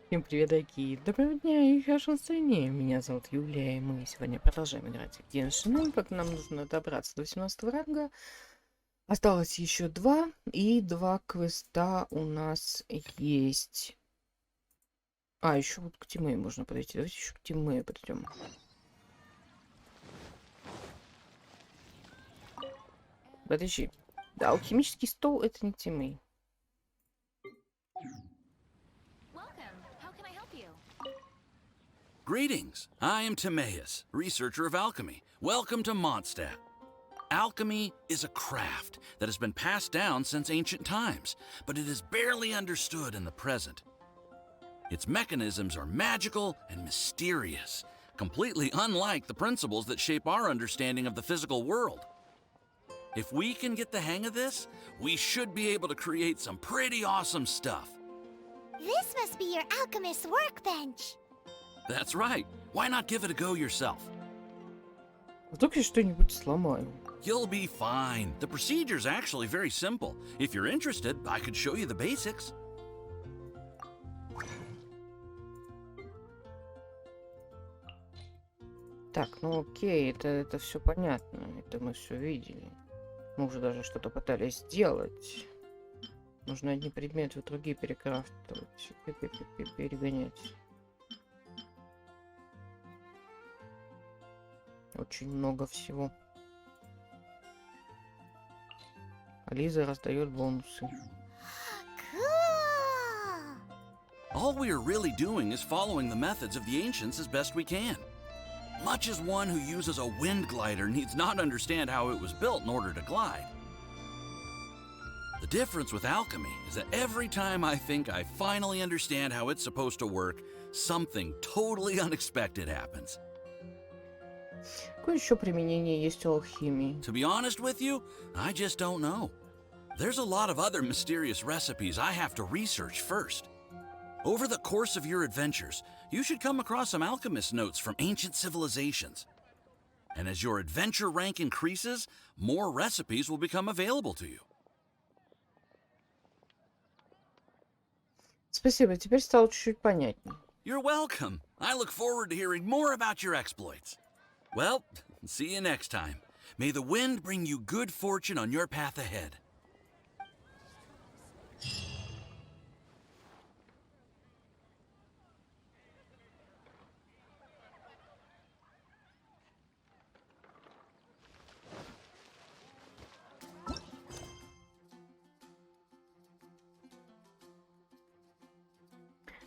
Всем привет, дорогие! Доброго дня и хорошего настроения! Меня зовут Юлия, и мы сегодня продолжаем играть в Genshin Impact. Нам нужно добраться до 18 ранга. Осталось еще два, и два квеста у нас есть. А, еще вот к Тимэй можно подойти. Давайте еще к Тимэй подойдем. Подожди. Да, алхимический стол — это не Тимэй. Greetings, I am Timaeus, researcher of alchemy. Welcome to Mondstadt. Alchemy is a craft that has been passed down since ancient times, but it is barely understood in the present. Its mechanisms are magical and mysterious, completely unlike the principles that shape our understanding of the physical world. If we can get the hang of this, we should be able to create some pretty awesome stuff. This must be your alchemist's workbench. That's right. Why not give it a go yourself? Вдруг я что-нибудь сломаю. You'll be fine. The procedure's actually very simple. If you're interested, I could show you the basics. Так, ну окей, это все понятно. Это мы все видели. Мы уже даже что-то пытались сделать. Нужно одни предметы в другие перекрафтывать. Перегонять. Очень много всего. Лиза раздает бонусы. Cool. All we are really doing is following the methods of the ancients as best we can. Much as one who uses a wind glider needs not understand how it was built in order to glide. The difference with alchemy is that every time I think I finally understand how it's supposed to work, something totally unexpected happens. Какое еще применение есть у алхимии? To be honest with you, I just don't know. There's a lot of other mysterious recipes I have to research first. Over the course of your adventures, you should come across some alchemist notes from ancient civilizations. And as your adventure rank increases, more recipes will become available to you. Спасибо, теперь стало чуть-чуть понятнее. You're welcome. I look forward to hearing more about your exploits. Well, see you next time. May the wind bring you good fortune on your path ahead.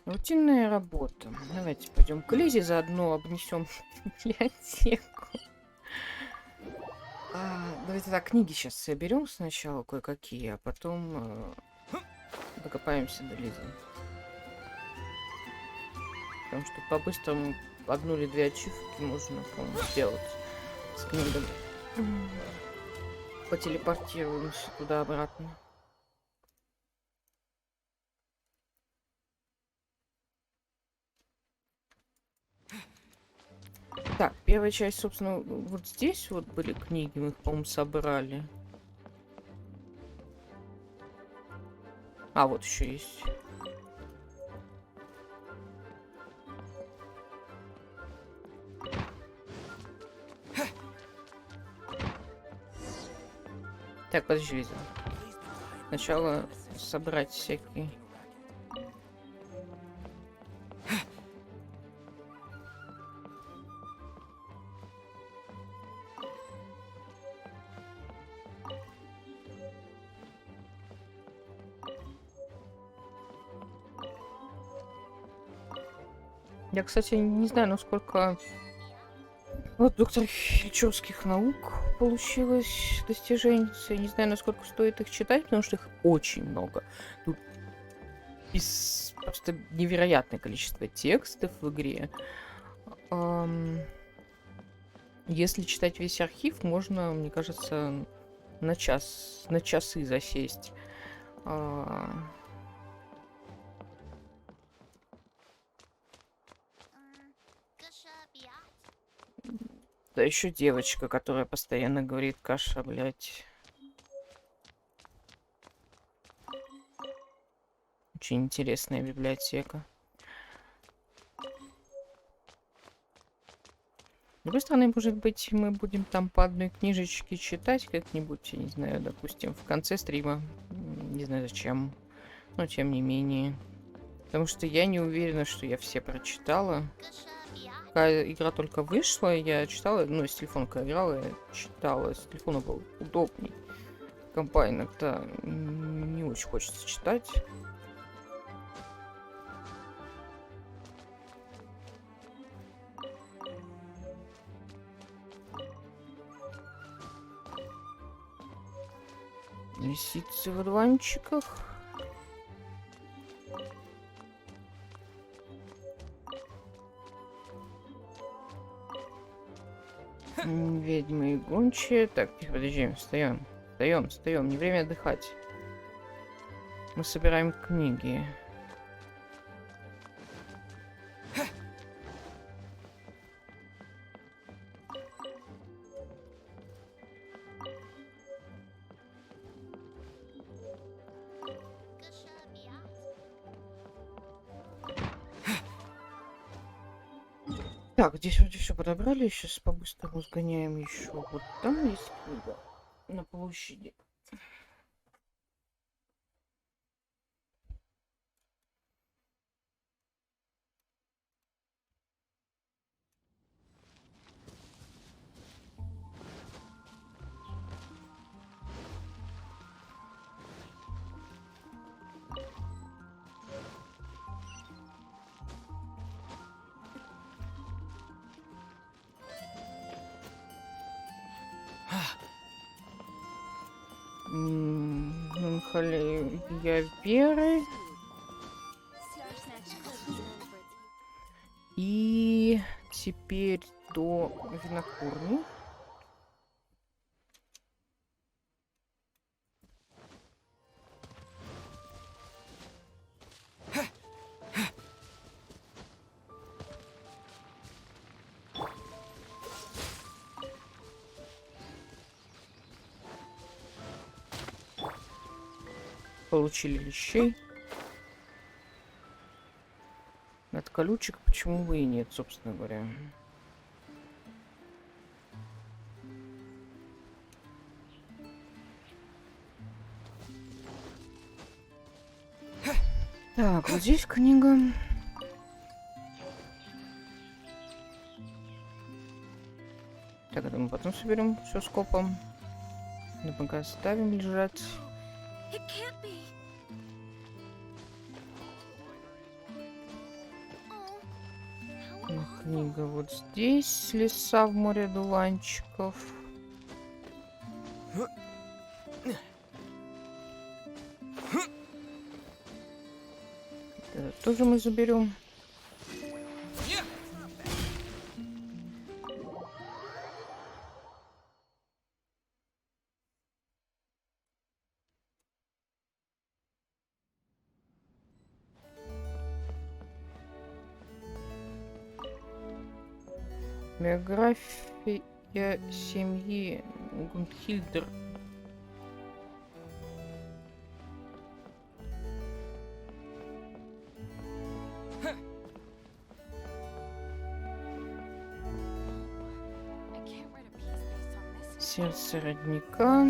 Рутинная работа. Давайте пойдем к Лизе, заодно обнесем библиотеку. Давайте так, книги сейчас соберем сначала кое-какие, а потом докопаемся до Лизы. Потому что по-быстрому одну или две ачивки можно, по-моему, сделать с книгами. Потелепортируемся туда-обратно. Так, первая часть, собственно, вот здесь вот были книги, мы их, по-моему, собрали. А, вот еще есть. Так, подожди, Лиза. Сначала собрать всякие... Я, кстати, не знаю, насколько вот доктор философских наук получилось достижение. Я не знаю, насколько стоит их читать, потому что их очень много. Тут просто невероятное количество текстов в игре. Если читать весь архив, можно, мне кажется, на часы засесть. Да еще девочка, которая постоянно говорит каша, блядь. Очень интересная библиотека. С другой стороны, может быть, мы будем там по одной книжечке читать как-нибудь, я не знаю, допустим, в конце стрима. Не знаю зачем, но тем не менее. Потому что я не уверена, что я все прочитала. Когда игра только вышла, я читала, ну, с телефона когда играла, я читала, с телефона было удобней. Компа иногда не очень хочется читать. Лисицы в одуванчиках. Ведьмы и гончие. Так, тихо, подожди, встаем. Встаем. Не время отдыхать. Мы собираем книги. Так, здесь вроде все подобрали. Сейчас по-быстрому сгоняем еще. Вот там есть книга на площади. Я веры. И теперь до винокурни. Получили лещей. От колючек почему бы и нет, собственно говоря. Так, вот здесь книга. Так, это мы потом соберем все скопом. Но пока оставим лежать. Книга вот здесь. Леса в море дуванчиков. Это тоже мы заберем. Биография семьи Гундхильдер. Сердце родника.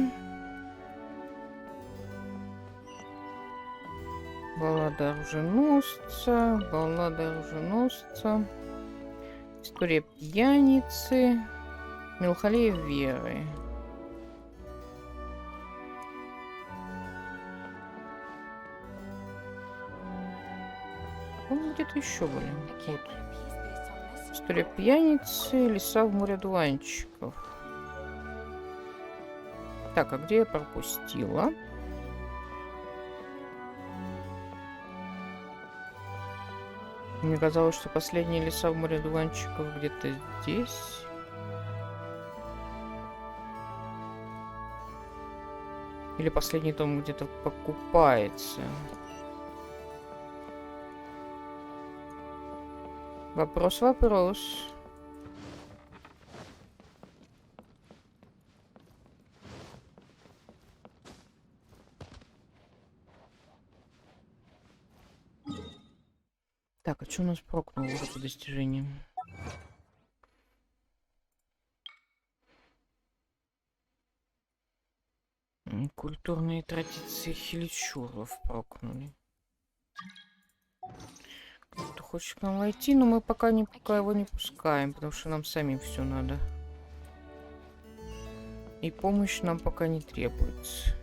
Баллада оруженосца. История пьяницы. Мелхолея веры. Он где-то еще были. Вот. История пьяницы. Леса в море дуванчиков. Так, а где я пропустила? Мне казалось, что последние леса в море дуванчиков где-то здесь. Или последний том где-то покупается. Вопрос. Так, а что у нас прокнуло уже по достижениям? Культурные традиции хиличуров прокнули. Кто хочет к нам войти, но мы пока его не пускаем, потому что нам самим все надо. И помощь нам пока не требуется.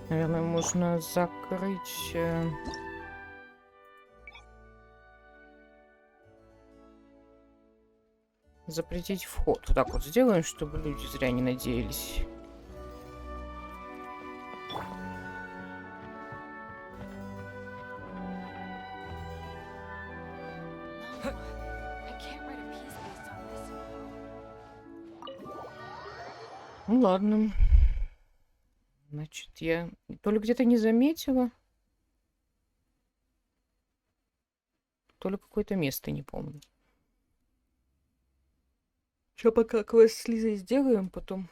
Наверное, можно закрыть... запретить вход. Вот так вот сделаем, чтобы люди зря не надеялись. Ну ладно. Значит, я то ли где-то не заметила, то ли какое-то место не помню. Сейчас пока квест с Лизой сделаем, потом...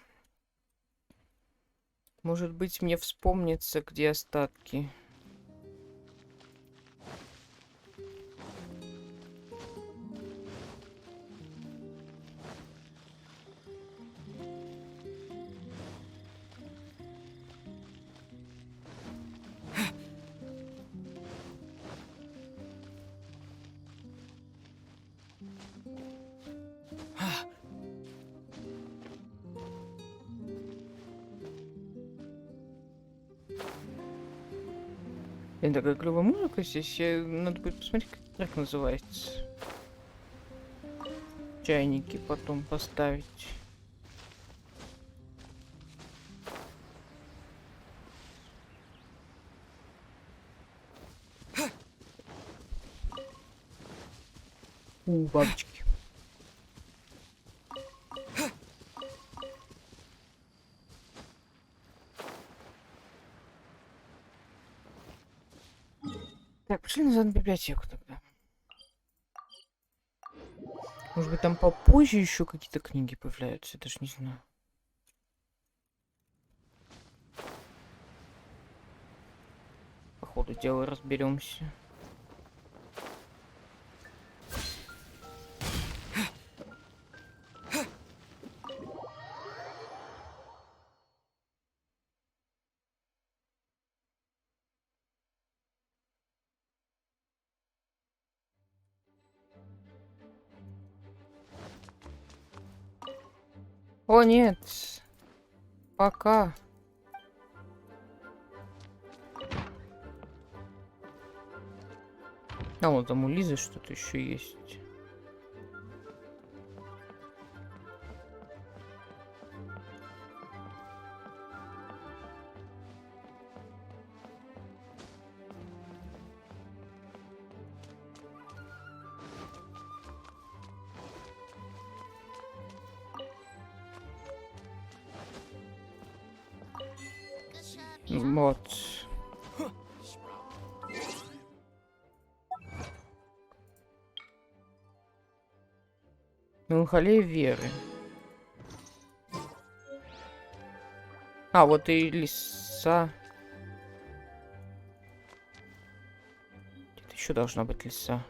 Может быть, мне вспомнится, где остатки. Такая клевая музыка здесь. Надо будет посмотреть, как трек называется. Чайники потом поставить. Бабочки. Так, пошли назад в библиотеку тогда. Может быть, там попозже еще какие-то книги появляются, я даже не знаю. По ходу дела разберемся. О, нет. Пока. А вот там у Лизы что-то еще есть. Вот. Меланхолия веры. А, вот и лиса. Где-то еще должна быть лиса.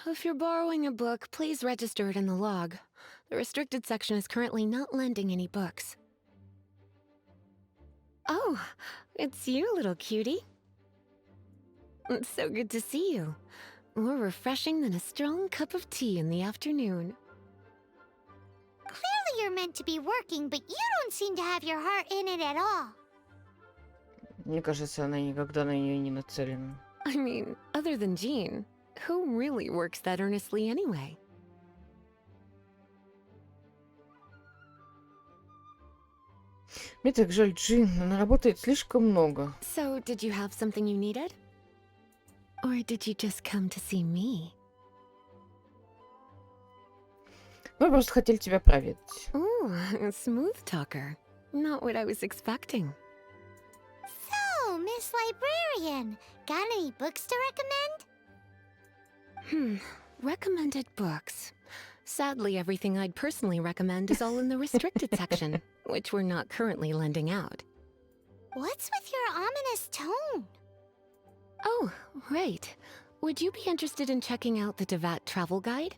If you're borrowing a book, please register it in the log. The restricted section is currently not lending any books. Oh, it's you, little cutie. It's so good to see you. More refreshing than a strong cup of tea in the afternoon. Clearly you're meant to be working, but you don't seem to have your heart in it at all. Мне кажется, она никогда на нее не нацелена. I mean, other than Jean, who really works that earnestly anyway? Мне так жаль, Джин. Она работает слишком много. So, did you have something you needed? Or did you just come to see me? Мы просто хотели тебя проведать. Oh, a smooth talker. Not what I was expecting. So, Miss Librarian, got any books to recommend? Recommended books. Sadly, everything I'd personally recommend is all in the restricted section, which we're not currently lending out. What's with your ominous tone? Oh, right. Would you be interested in checking out the Devat travel guide?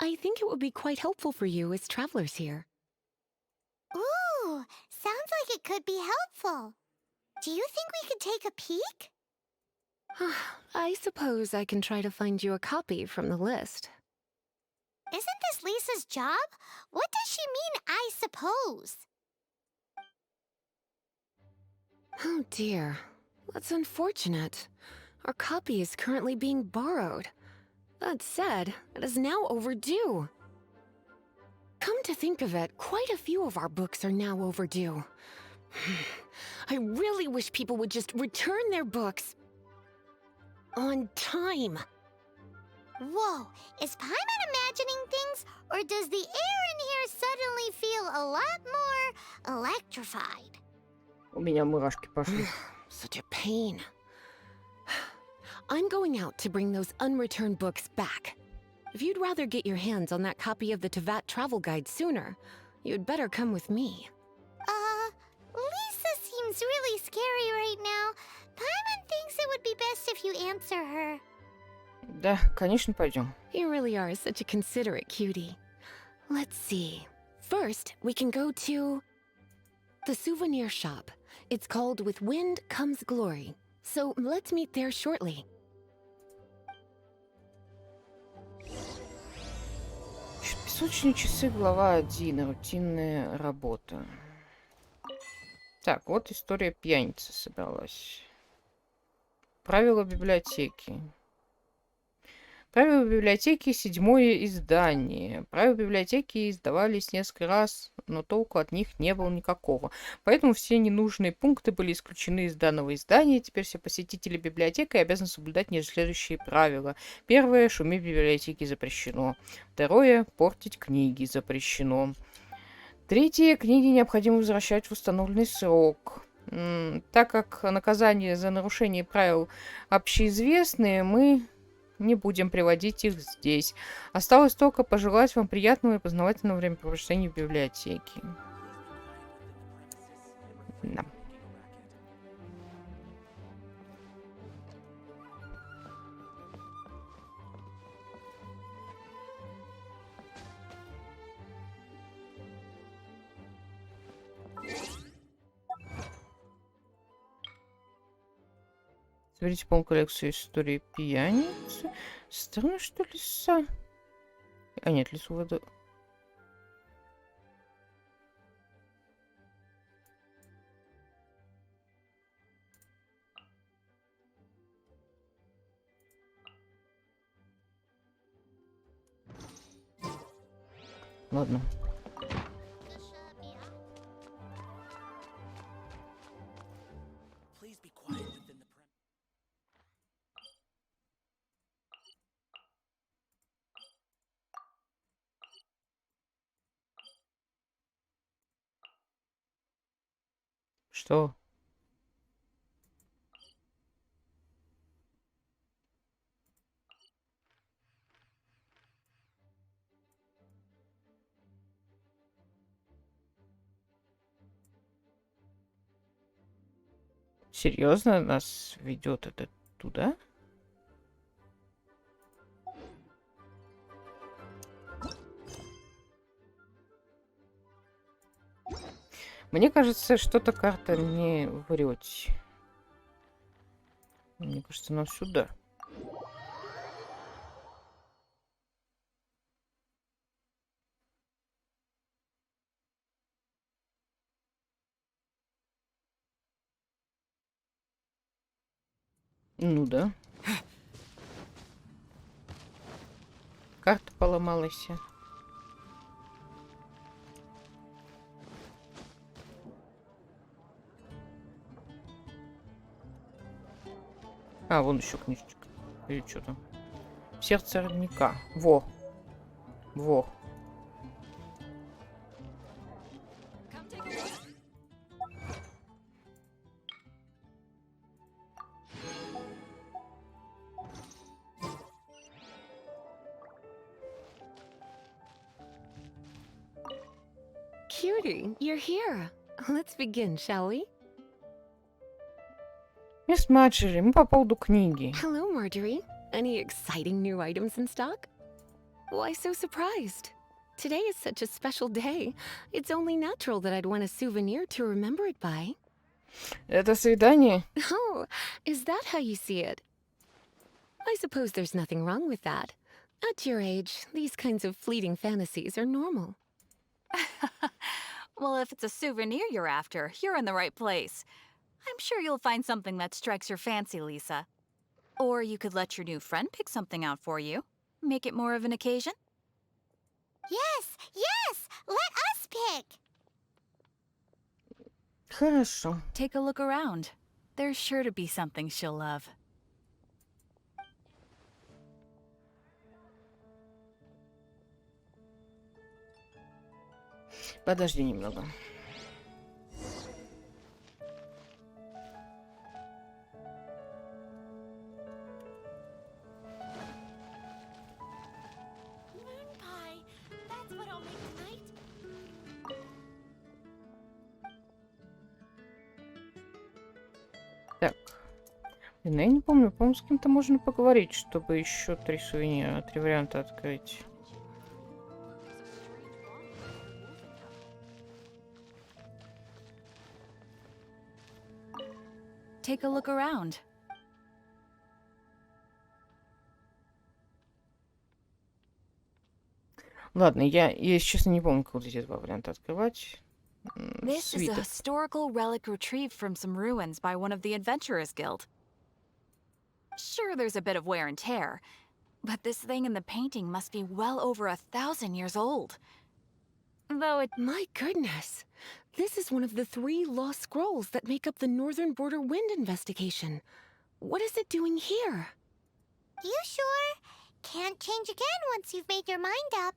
I think it would be quite helpful for you as travelers here. Ooh, sounds like it could be helpful. Do you think we could take a peek? I suppose I can try to find you a copy from the list. Isn't this Lisa's job? What does she mean, I suppose? Oh dear. That's unfortunate. Our copy is currently being borrowed. That said, it is now overdue. Come to think of it, quite a few of our books are now overdue. I really wish people would just return their books on time. Whoa, is Paimon imagining things, or does the air in here suddenly feel a lot more electrified? У меня мурашки пошли. Such a pain. I'm going out to bring those unreturned books back. If you'd rather get your hands on that copy of the Tevat travel guide sooner, you'd better come with me. Lisa seems really scary right now. Paimon thinks it would be best if you answer her. Да, конечно, пойдем. You really are such a considerate cutie. Let's see. First, we can go to the souvenir shop. It's called With Wind Comes Glory. So let's meet there shortly. Песочные часы, глава 1. Рутинная работа. Так, вот история пьяницы собралась. Правила библиотеки. Правила библиотеки — 7-е издание. Правила библиотеки издавались несколько раз, но толку от них не было никакого. Поэтому все ненужные пункты были исключены из данного издания. Теперь все посетители библиотеки обязаны соблюдать ниже следующие правила. Первое — шуметь в библиотеке запрещено. Второе — портить книги запрещено. Третье — книги необходимо возвращать в установленный срок. Так как наказания за нарушение правил общеизвестные, мы не будем приводить их здесь. Осталось только пожелать вам приятного и познавательного времяпровождения в библиотеке. Да. Соберите полную коллекцию истории пьяницы. Странно, что лиса. А нет, лису воду. Ладно. Что? Серьезно нас ведет это туда? Мне кажется, что-то карта не врет. Мне кажется, нам сюда. Ну да. Карта поломалась. А, вон еще книжечка. Или что там? Сердце родника. Во. Во. Cutie, you're here. Let's begin, shall we? Мисс Марджери, мы по поводу книги. Hello, Marjorie. Any exciting new items in stock? Why so surprised? Today is such a special day. It's only natural that I'd want a souvenir to remember it by. Это свидание? Oh, is that how you see it? I suppose there's nothing wrong with that. At your age, these kinds of fleeting fantasies are normal. Well, if it's a souvenir you're after, you're in the right place. I'm sure you'll find something that strikes your fancy, Lisa. Or you could let your new friend pick something out for you. Make it more of an occasion. Yes, yes! Let us pick! Хорошо. Take a look around. There's sure to be something she'll love. Подожди немного. Moon pie. That's what I'll make tonight. Так. Блин, я не помню, по-моему, с кем-то можно поговорить, чтобы еще 3 сувенира, 3 варианта открыть. Take a look around. Ладно, я, если честно, не помню, как вот эти 2 варианта открывать. This is a Свиток. historical relic retrieved from some ruins by one of the Adventurers Guild. Sure, there's a bit of wear and tear, but this thing in the painting must be well over 1,000 years old. Though it... My goodness! This is one of the 3 lost scrolls that make up the Northern Border Wind investigation. What is it doing here? You sure? Can't change again once you've made your mind up.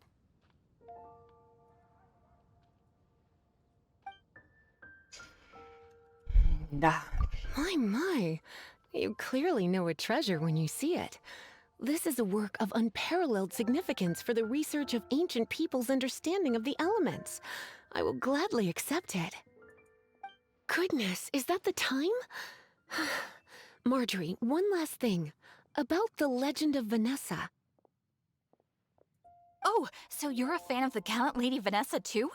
Да. My. You clearly know a treasure when you see it. This is a work of unparalleled significance for the research of ancient people's understanding of the elements. I will gladly accept it. Goodness, is that the time? Marjorie, one last thing. About the legend of Vanessa. Oh, so you're a fan of the gallant Lady Vanessa too?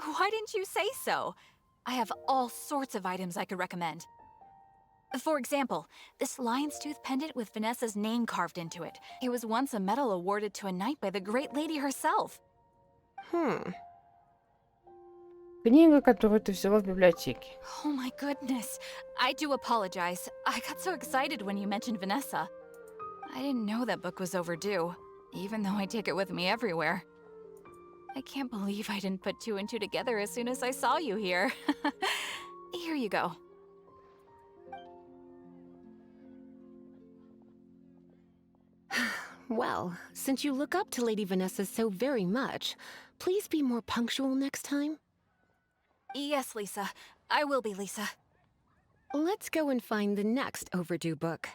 Why didn't you say so? I have all sorts of items I could recommend. For example, this lion's tooth pendant with Vanessa's name carved into it. It was once a medal awarded to a knight by the great lady herself. Книга, которую ты взяла в библиотеке. Oh my goodness. I do apologize. I got so excited when you mentioned Vanessa. I didn't know that book was overdue, even though I take it with me everywhere. I can't believe I didn't put 2 and 2 together as soon as I saw you here. Here you go. Well, since you look up to Lady Vanessa so very much, please be more punctual next time. Yes, Lisa. I will be, Lisa. Let's go and find the next overdue book.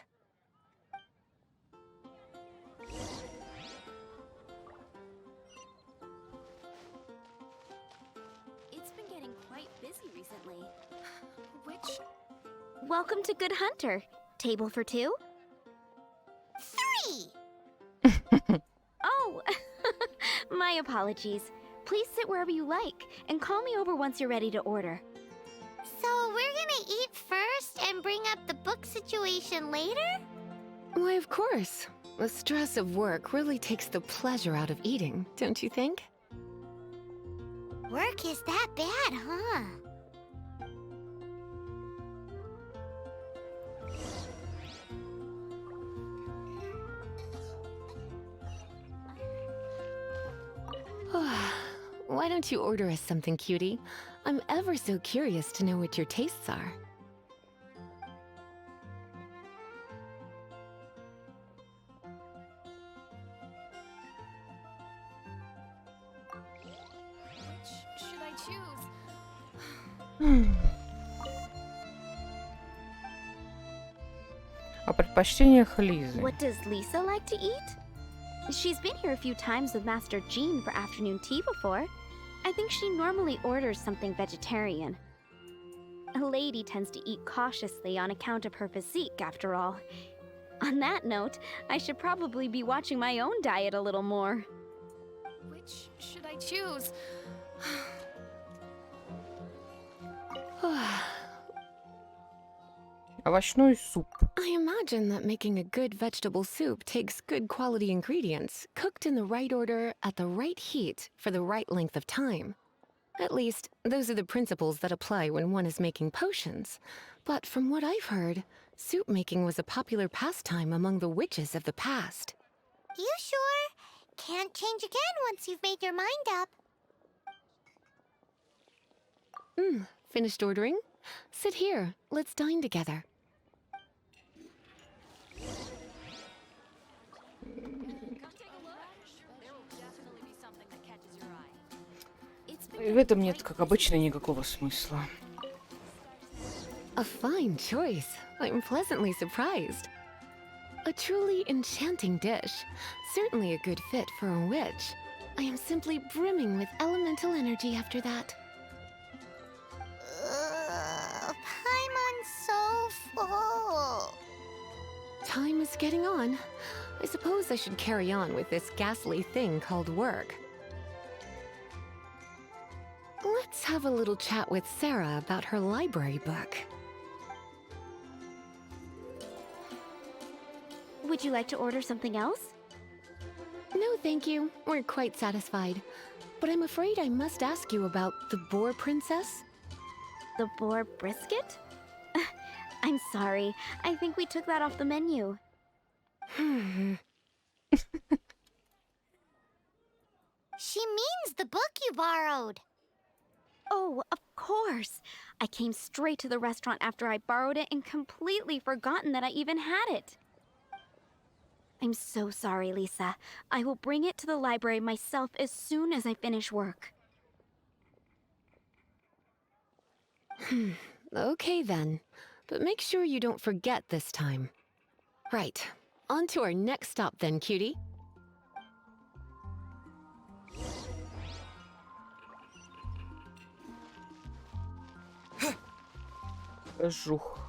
It's been getting quite busy recently. Which... Welcome to Good Hunter. Table for 2? 3! Oh, my apologies. Please sit wherever you like, and call me over once you're ready to order. So we're gonna eat first and bring up the book situation later? Why, of course. The stress of work really takes the pleasure out of eating, don't you think? Work is that bad, huh? Why don't you order us something, cutie? I'm ever so curious to know what your tastes are. О предпочтениях Лизы. What does Lisa like to eat? She's been here a few times with Master Jean for afternoon tea before. I think she normally orders something vegetarian. A lady tends to eat cautiously on account of her physique, after all. On that note, I should probably be watching my own diet a little more. Which should I choose? Овощной суп. I imagine that making a good vegetable soup takes good quality ingredients, cooked in the right order, at the right heat, for the right length of time. At least, those are the principles that apply when one is making potions. But from what I've heard, soup making was a popular pastime among the witches of the past. You sure? Can't change again once you've made your mind up. Finished ordering? Sit here. Let's dine together. В этом нет, как обычно, никакого смысла. A fine choice. I'm pleasantly surprised. A truly enchanting dish. Certainly a good fit for a witch. I am simply brimming with elemental energy after that. Paimon's so full. Time is getting on. I suppose I should carry on with this ghastly thing called work. Let's have a little chat with Sarah about her library book. Would you like to order something else? No, thank you. We're quite satisfied. But I'm afraid I must ask you about the boar princess. The boar brisket? I'm sorry. I think we took that off the menu. She means the book you borrowed. Oh, of course. I came straight to the restaurant after I borrowed it and completely forgotten that I even had it. I'm so sorry, Lisa. I will bring it to the library myself as soon as I finish work. Okay then. But make sure you don't forget this time. Right. On to our next stop then, cutie. Жух.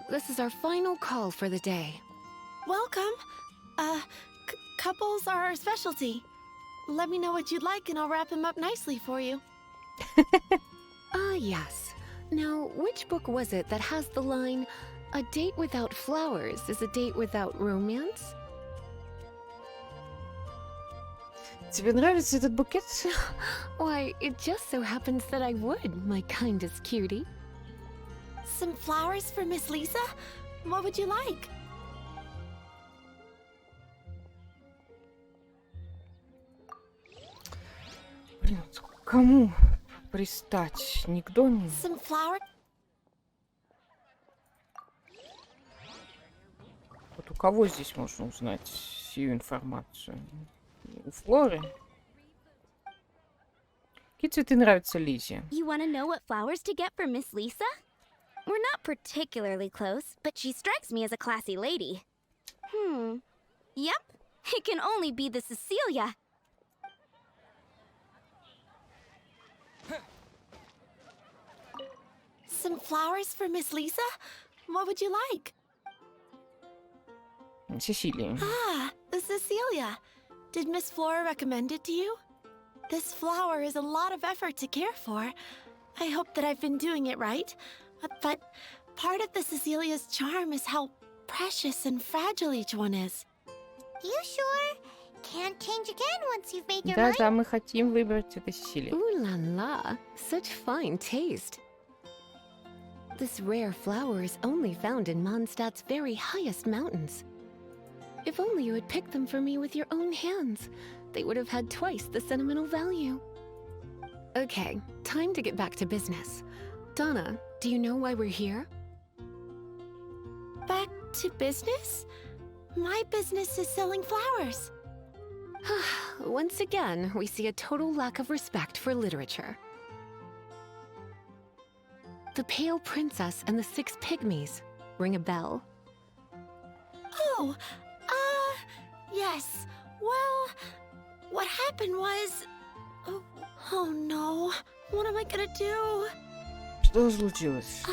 This is our final call for the day. Welcome. Couples are our specialty. Let me know what you'd like and I'll wrap them up nicely for you. Ah, yes. Now, which book was it that has the line, "A date without flowers is a date without romance"? Тебе нравится этот букет? Why, it just so happens that I would, my kindest cutie. Some flowers for Miss Lisa? What would you like? Блин, к кому пристать? Не к доме? Some flower? Вот у кого здесь можно узнать сию информацию? У Флоры? Какие цветы нравятся Лизе? You want to know what flowers to get for Miss Lisa? We're not particularly close, but she strikes me as a classy lady. Yep, it can only be the Cecilia. Some flowers for Miss Lisa? What would you like? Сесилия. Ah, the Cecilia. Did Miss Flora recommend it to you? This flower is a lot of effort to care for. I hope that I've been doing it right. But part of the Cecilia's charm is how precious and fragile each one is. You sure? Can't change again once you've made your mind. Да, мы хотим выбрать это Сесилия. Ooh la la, such fine taste. This rare flower is only found in Mondstadt's very highest mountains. If only you had picked them for me with your own hands, they would have had twice the sentimental value. Okay, time to get back to business. Donna, do you know why we're here? Back to business? My business is selling flowers. once again, we see a total lack of respect for literature. The Pale Princess and the Six Pygmies. Ring a bell? Oh, yes. Well, what happened was... Oh no. What am I gonna do? Что случилось?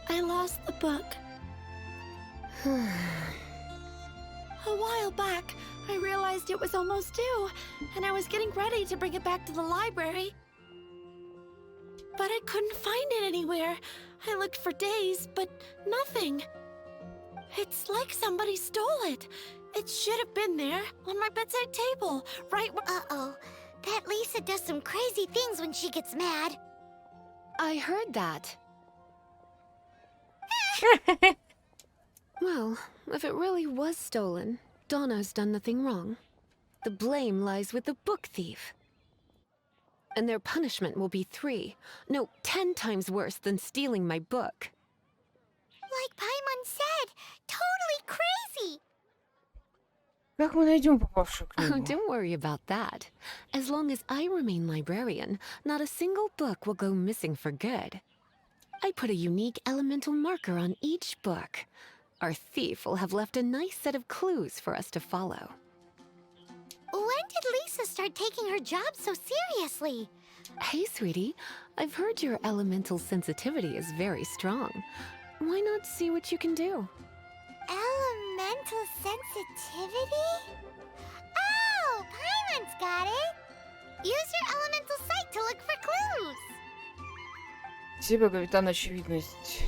I lost the book. A while back, I realized it was almost due, and I was getting ready to bring it back to the library. But I couldn't find it anywhere. I looked for days, but nothing. It's like somebody stole it. It should have been there, on my bedside table, right where... Uh-oh. That Lisa does some crazy things when she gets mad. I heard that. Well, if it really was stolen, Donna's done nothing wrong. The blame lies with the book thief. And their punishment will be 10 times worse than stealing my book. Like Paimon said, totally crazy. Как мы найдем попавшую Oh, книгу? don't worry about that. As long as I remain librarian, not a single book will go missing for good. I put a unique elemental marker on each book. Our thief will have left a nice set of clues for us to follow. When did Lisa start taking her job so seriously? Hey, sweetie. I've heard your elemental sensitivity is very strong. Why not see what you can do? Elemental sensitivity? Oh, Paimon's got it. Use your elemental sight to look for clues. Спасибо, капитан Очевидность.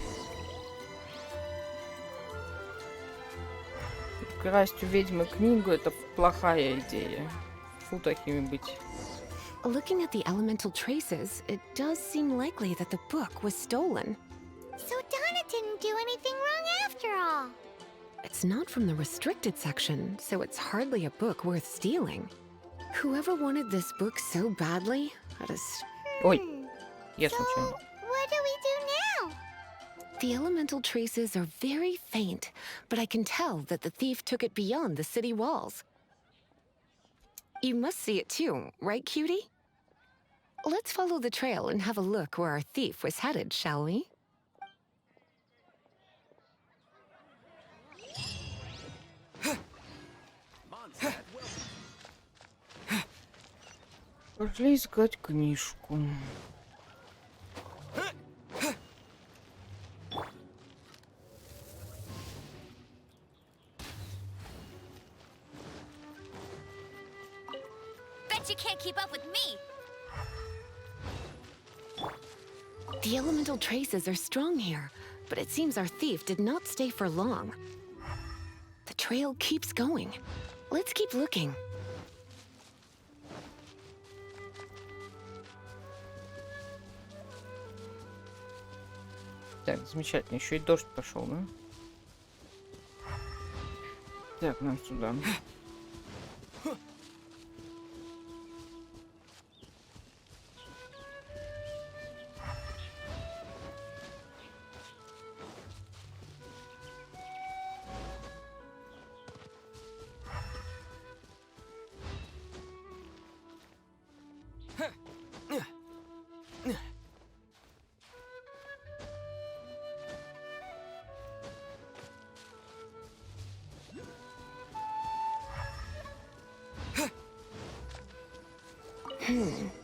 Красть у ведьмы книгу — это плохая идея. Фу, такими быть. Looking at the elemental traces, it does seem likely that the book was stolen. So Donna didn't do anything wrong after all. It's not from the restricted section, so it's hardly a book worth stealing. Whoever wanted this book so badly had a... Ой, я So, случайно. what do we do now? The elemental traces are very faint, but I can tell that the thief took it beyond the city walls. You must see it too, right, cutie? Let's follow the trail and have a look where our thief was headed, shall we? Пошли искать книжку. Bet you can't keep up with me! The elemental traces are strong here, but it seems our thief did not stay for long. The trail keeps going. Let's keep looking. Так, замечательно. Еще и дождь пошел, да? Так, нам сюда.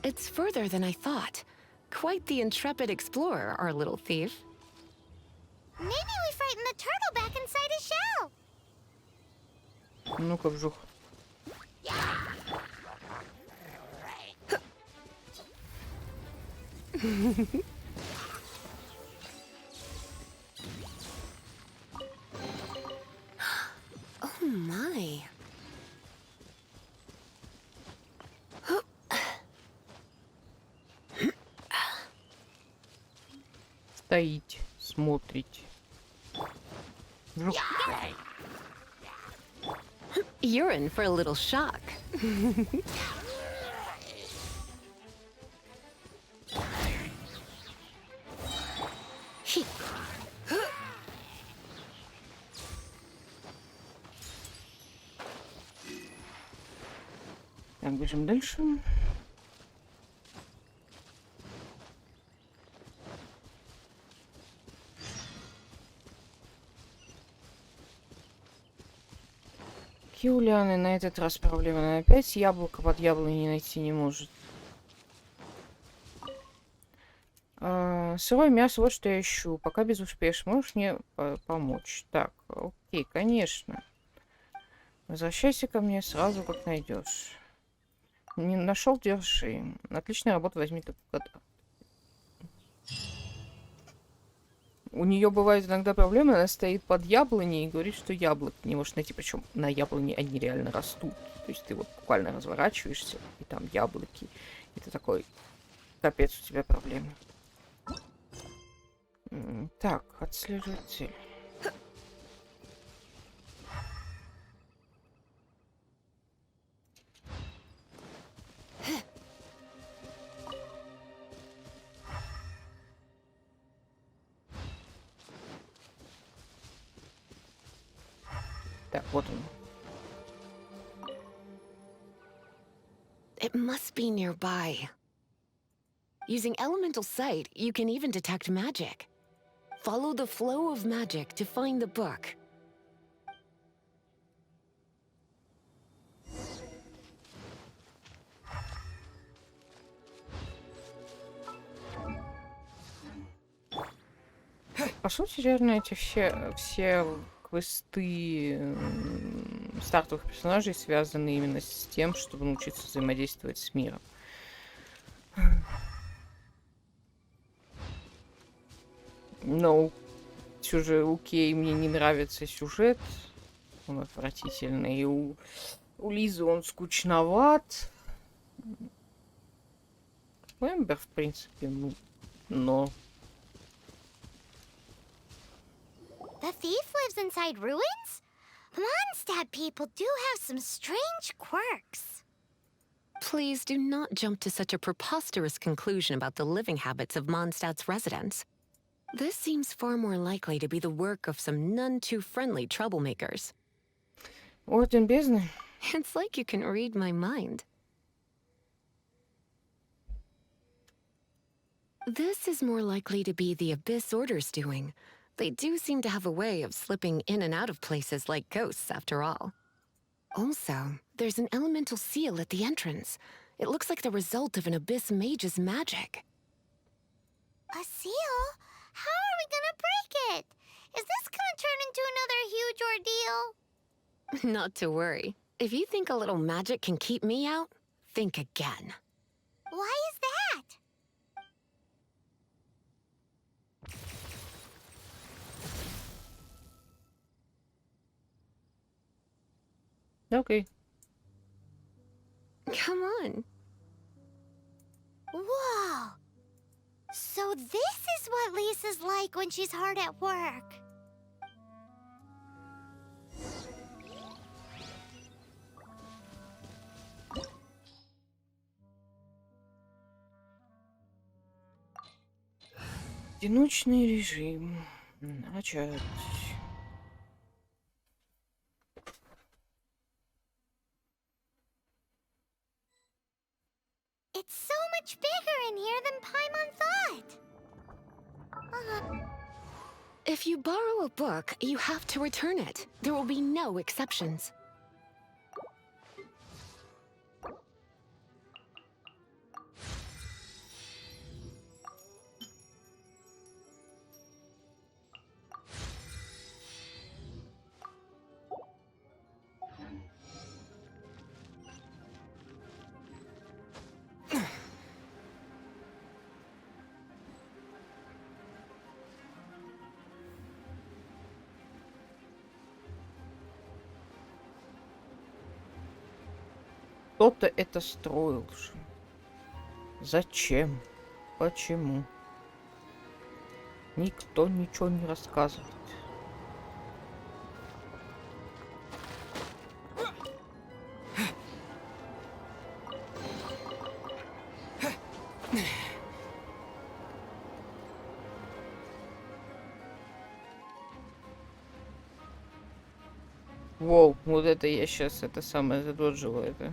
It's further than I thought. Quite the intrepid explorer, our little thief. Maybe we frightened the turtle back inside his shell. Ну-ка, вжух. Oh my. Стоите, смотрите. Вжух. You're in for a little shock. Так, бежим дальше. Киуляны, на этот раз проблема. Опять яблоко под яблоней найти не может. Сырое мясо, вот что я ищу. Пока безуспешно. Можешь мне помочь? Так, окей, конечно. Возвращайся ко мне сразу, как найдешь. Не нашел, держи. Отличная работа, возьми только кота. У нее бывают иногда проблемы, она стоит под яблоней и говорит, что яблок не можешь найти. Причем на яблоне они реально растут. То есть ты вот буквально разворачиваешься, и там яблоки. И ты такой, капец, у тебя проблемы. Так, отслеживать цель. Так, вот он. It must be nearby. Using elemental sight, you can even detect magic. Follow the flow of magic to find the book. По сути, реально эти все квесты стартовых персонажей связаны именно с тем, чтобы научиться взаимодействовать с миром. Но у Кей мне не нравится сюжет. Он отвратительный. И у Лизы он скучноват. У Эмбер, в принципе, но... The thief lives inside ruins? Mondstadt people do have some strange quirks. Please do not jump to such a preposterous conclusion about the living habits of Mondstadt's residents. This seems far more likely to be the work of some none too friendly troublemakers. Орден бездны. It's like you can read my mind. This is more likely to be the Abyss Order's doing. They do seem to have a way of slipping in and out of places like ghosts, after all. Also, there's an elemental seal at the entrance. It looks like the result of an Abyss mage's magic. A seal? How are we gonna break it? Is this gonna turn into another huge ordeal? Not to worry. If you think a little magic can keep me out, think again. Why is that? Окей. Come on. Whoa! So this is what Lisa's like when she's hard at work. Одиночный режим. Начать. It's so much bigger in here than Paimon thought. If you borrow a book, you have to return it. There will be no exceptions. Кто-то это строил же. Зачем? Почему? Никто ничего не рассказывает. Воу, вот это я сейчас, это самое задоджила, это.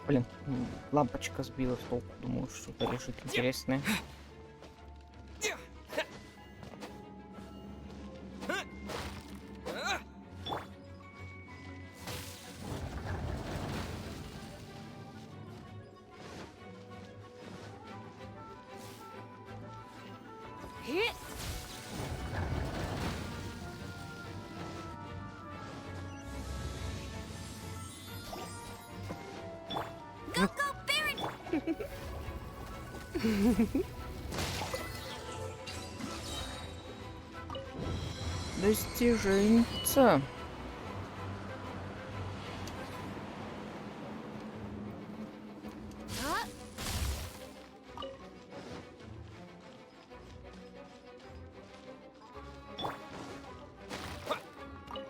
Блин, лампочка сбила с толку. Думаю, что-то лежит интересное. Достиженца.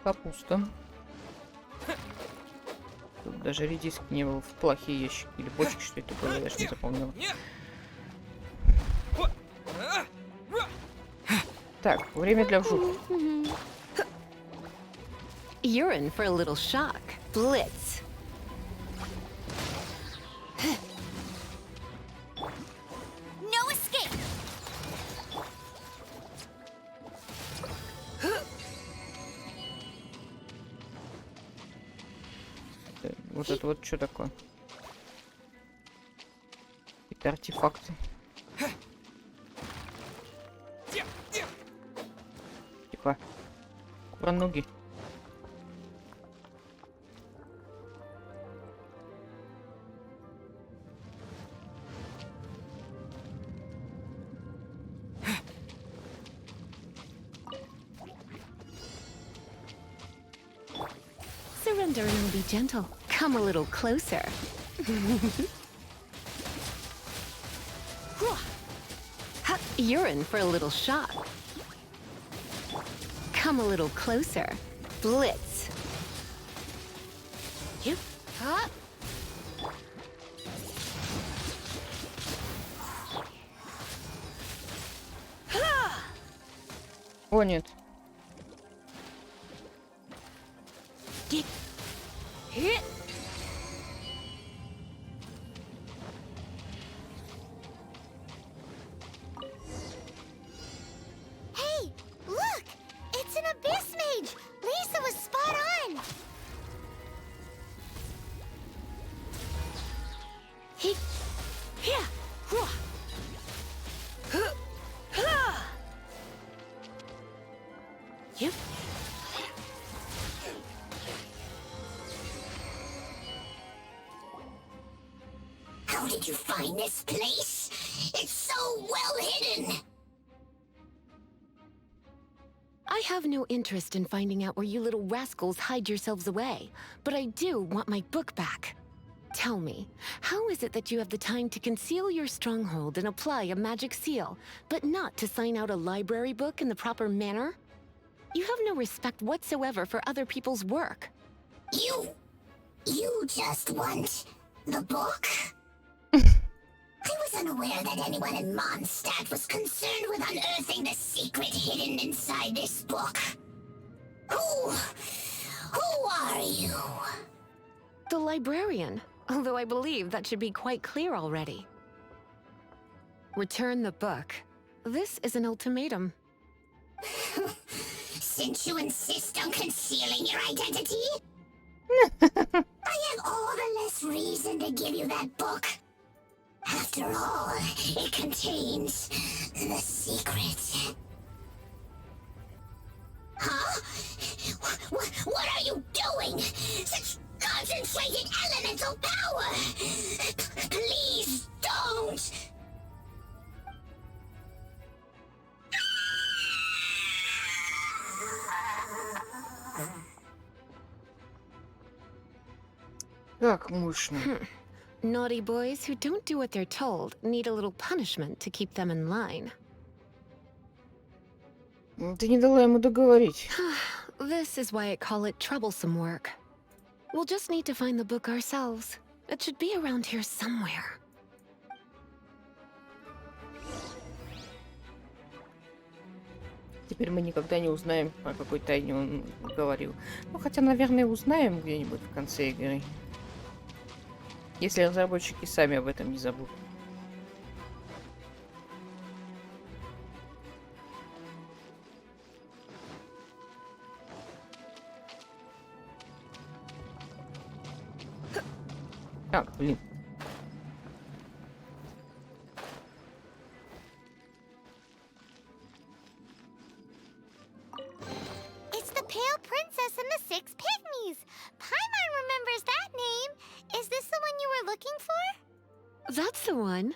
Капуста. Тут даже редиск не был в плохие ящики или бочки, что это было, я даже не запомнила. Так, время для вжух. You're in for a little shock. Blitz. No escape! Вот это вот что такое? Какие-то артефакты. Тихо. Кураноги. Surrender and I'll be gentle. Come a little closer. You're in for a little shock. Come a little closer. Blitz. You? Huh? О, нет. Hey, look! It's an abyss mage! Lisa was spot on! You? How did you find this place? It's so well hidden! I have no interest in finding out where you little rascals hide yourselves away, but I do want my book back. Tell me, how is it that you have the time to conceal your stronghold and apply a magic seal, but not to sign out a library book in the proper manner? You have no respect whatsoever for other people's work. You just want the book? I was unaware that anyone in Mondstadt was concerned with unearthing the secret hidden inside this book. Who are you? The librarian, although I believe that should be quite clear already. Return the book. This is an ultimatum. Since you insist on concealing your identity, I have all the less reason to give you that book. After all, it contains the secret. Huh? What are you doing? Such concentrated elemental power! Please don't! Как мощно. Naughty boys who don't do what they're told need a little punishment to keep them in line. Ты не дала ему договорить. This is why I call it troublesome work. We'll just need to find the book ourselves. It should be around here somewhere. Теперь мы никогда не узнаем, о какой тайне он говорил. Ну, хотя, наверное, узнаем где-нибудь в конце игры. Если разработчики сами об этом не забудут. Так, блин. It's the Pale Princess and the Six Pygmies. Paimon remembers that name. Is this the one you were looking for? That's the one.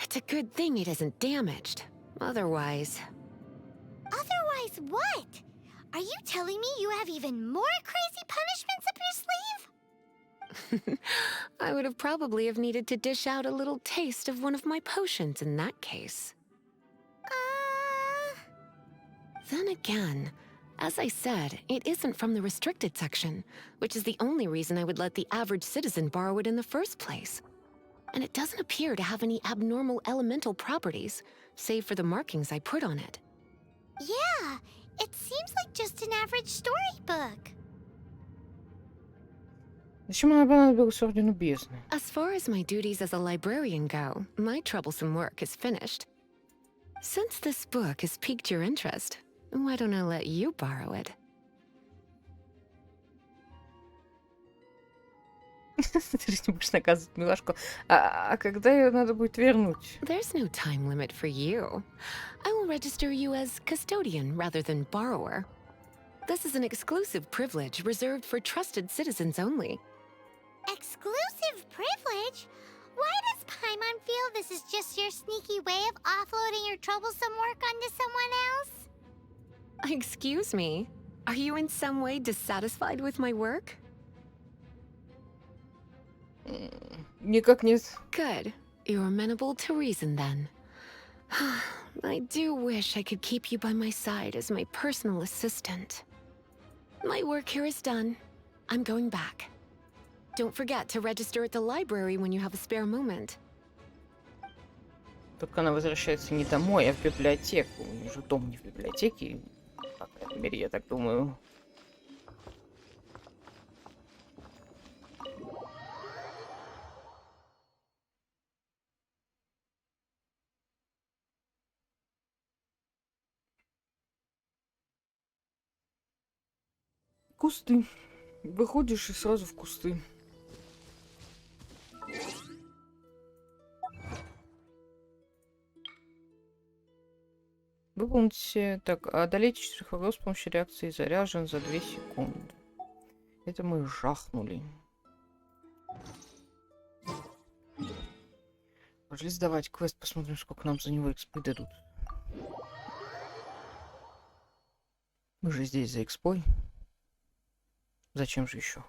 It's a good thing it isn't damaged. Otherwise... Otherwise, what? Are you telling me you have even more crazy punishments up your sleeve? I would have probably have needed to dish out a little taste of one of my potions in that case. Then again, as I said, it isn't from the restricted section, which is the only reason I would let the average citizen borrow it in the first place. And it doesn't appear to have any abnormal elemental properties, save for the markings I put on it. Yeah, it seems like just an average storybook. Зачем она понадобилась Ордену Бездны? As far as my duties as a librarian go, my troublesome work is finished. Since this book has piqued your interest, why don't I let you borrow it? Ты же не будешь наказывать милашку. А когда ее надо будет вернуть? There's no time limit for you. I will register you as custodian rather than borrower. This is an exclusive privilege reserved for trusted citizens only. Exclusive privilege? Why does Paimon feel this is just your sneaky way of offloading your troublesome work onto someone else? Excuse me, are you in some way dissatisfied with my work? Никак нет. Good. You're amenable to reason then. I do wish I could keep you by my side as my personal assistant. My work here is done. I'm going back. Don't forget to register at the library when you have a spare moment. Только она возвращается не домой, а в библиотеку. У нее же дом не в библиотеке. По крайней мере, я так думаю. Кусты. Выходишь и сразу в кусты. Выполните... Так, одолейте 4 врагов с помощью реакции заряжен за 2 секунды. Это мы жахнули. Пошли сдавать квест, посмотрим, сколько нам за него экспы дадут. Мы же здесь за экспой. Зачем же еще?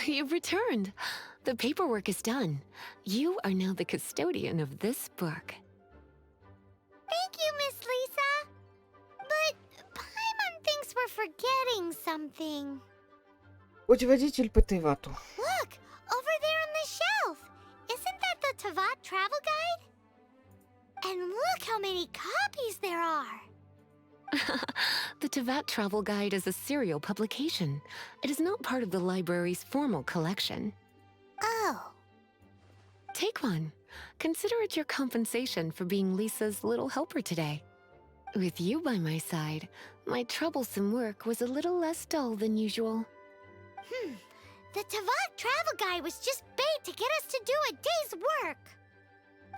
You've returned. The paperwork is done. You are now the custodian of this book. Thank you, Miss Lisa. But Paimon thinks we're forgetting something. Путеводитель по Тейвату. Look, over there on the shelf. Isn't that the Teyvat travel guide? And look how many copies there are. The Teyvat Travel Guide is a serial publication. It is not part of the library's formal collection. Oh. Take one. Consider it your compensation for being Lisa's little helper today. With you by my side, my troublesome work was a little less dull than usual. The Teyvat travel guide was just bait to get us to do a day's work.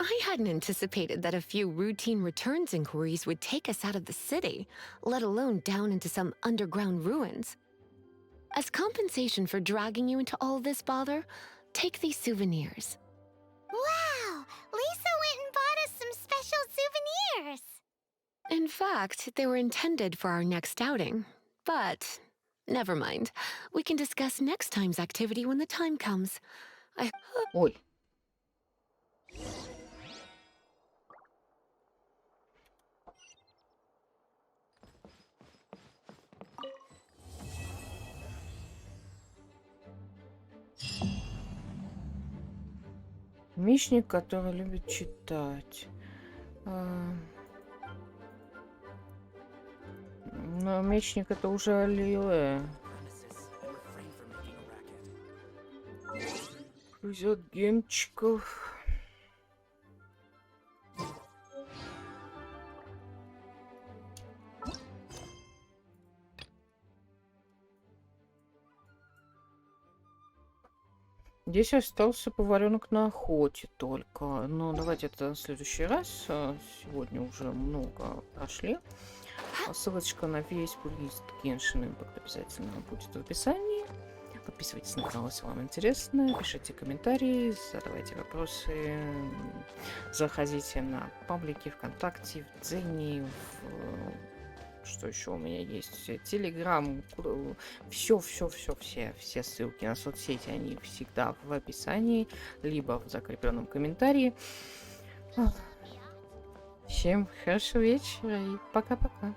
I hadn't anticipated that a few routine returns inquiries would take us out of the city, let alone down into some underground ruins. As compensation for dragging you into all this bother, take these souvenirs. Wow, Lisa went and bought us some special souvenirs. In fact, they were intended for our next outing. But never mind. We can discuss next time's activity when the time comes. Ой. Мечник, который любит читать. Но мечник это уже Алиле. Везет гемчиков. Здесь остался поваренок на охоте только. Но давайте это в следующий раз. Сегодня уже много прошли. Ссылочка на весь плейлист Genshin Impact обязательно будет в описании. Подписывайтесь на канал, если вам интересно. Пишите комментарии, задавайте вопросы. Заходите на паблики ВКонтакте, в Дзене, что еще у меня есть? Телеграм, все ссылки на соцсети, они всегда в описании, либо в закрепленном комментарии. Всем хорошего вечера и пока-пока.